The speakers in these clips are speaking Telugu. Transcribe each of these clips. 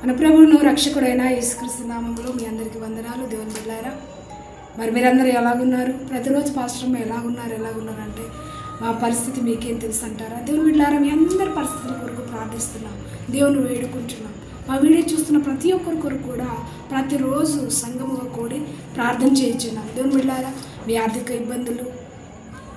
మన ప్రభువును రక్షకుడైన యేసుక్రీస్తు నామములో మీ అందరికీ వందనాలు. దేవుని బిడ్డలారా, మరి మీరందరూ ఎలాగున్నారు? ప్రతిరోజు పాస్టర్ ఎలాగున్నారు అంటే మా పరిస్థితి మీకేం తెలుసు అంటారా? దేవుని బిడ్డలారా, మీ అందరి పరిస్థితుల కొరకు ప్రార్థిస్తున్నాం, దేవుని వేడుకుంటున్నాం. మా వీడియో చూస్తున్న ప్రతి ఒక్కరి కొరకు కూడా ప్రతిరోజు సంఘముగా కూడి ప్రార్థన చేయించున్నాం. దేవుని బిడ్డలారా, మీ ఆర్థిక ఇబ్బందులు,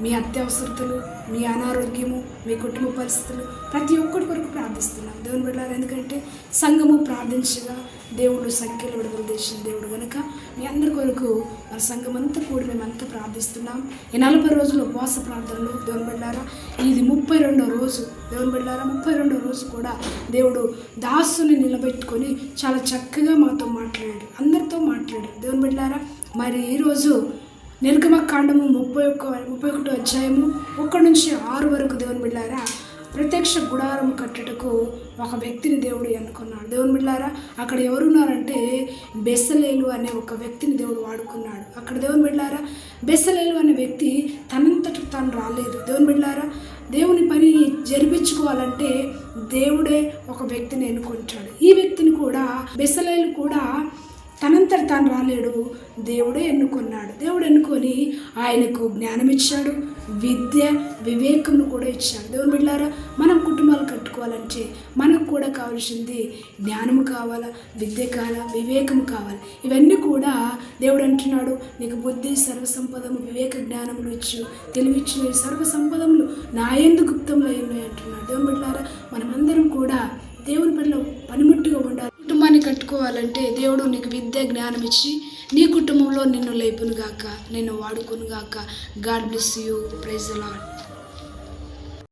మీ అత్యవసరతలు, మీ అనారోగ్యము, మీ కుటుంబ పరిస్థితులు ప్రతి ఒక్కరి కొరకు ప్రార్థిస్తున్నాం. దేవుని బిడ్డలారా, ఎందుకంటే సంఘము ప్రార్థించగా దేవుడు సంఖ్యలు విడుదల చేసిన దేవుడు కనుక మీ అందరి కొరకు మన సంఘం అంతా కూడి మేమంతా ప్రార్థిస్తున్నాం. ఈ 40 రోజులు ఉపవాస ప్రార్థనలు. దేవుని బిడ్డలారా, ఇది 32వ రోజు. దేవుని బిడ్డలారా, 32వ రోజు కూడా దేవుడు దాసుని నిలబెట్టుకొని చాలా చక్కగా మాతో మాట్లాడాడు, అందరితో మాట్లాడాడు. దేవుని బిడ్డలారా, మరి ఈరోజు నిర్గమకాండము 31వ అధ్యాయము 1 నుంచి 6 వరకు దేవుని బిడ్డలారా, ప్రత్యక్ష గుడారం కట్టుటకు ఒక వ్యక్తిని దేవుడు ఎన్నుకున్నాడు. దేవుని బిడ్డలారా, అక్కడ ఎవరున్నారంటే బెసలేలు అనే ఒక వ్యక్తిని దేవుడు వాడుకున్నాడు. అక్కడ దేవుని బిడ్డలారా, బెసలేలు అనే వ్యక్తి తనంతట తాను రాలేదు. దేవుని బిడ్డలారా, దేవుని పని జరిపించుకోవాలంటే దేవుడే ఒక వ్యక్తిని ఎన్నుకుంటాడు. ఈ వ్యక్తిని కూడా బెసలేలు కూడా తనంతట తాను రాలేడు, దేవుడే ఎన్నుకున్నాడు. దేవుడు ఎన్నుకొని ఆయనకు జ్ఞానం ఇచ్చాడు, విద్య వివేకమును కూడా ఇచ్చాడు. దేవుని బిడ్డలారా, మనం కుటుంబాలు కట్టుకోవాలంటే మనకు కూడా కావాల్సింది జ్ఞానము కావాలా, విద్య కావాలా, వివేకము కావాలి. ఇవన్నీ కూడా దేవుడు అంటున్నాడు, నీకు బుద్ధి సర్వసంపదము వివేక జ్ఞానములు ఇచ్చు తెలివిచ్చిన ఈ సర్వసంపదములు నా యందు గుప్తంలో ఉన్నాయి అంటున్నాడు. దేవుని బిడ్డలారా, మనమందరం కూడా దేవుని పనిలో పనిముట్టుగా ఉండాలి. కుటుంబాన్ని కట్టుకోవాలంటే దేవుడు నీకు విద్య జ్ఞానం ఇచ్చి నీ కుటుంబంలో నిన్ను లేపునుగాక, నిన్ను వాడుకునుగాక. God bless you. Praise the lord.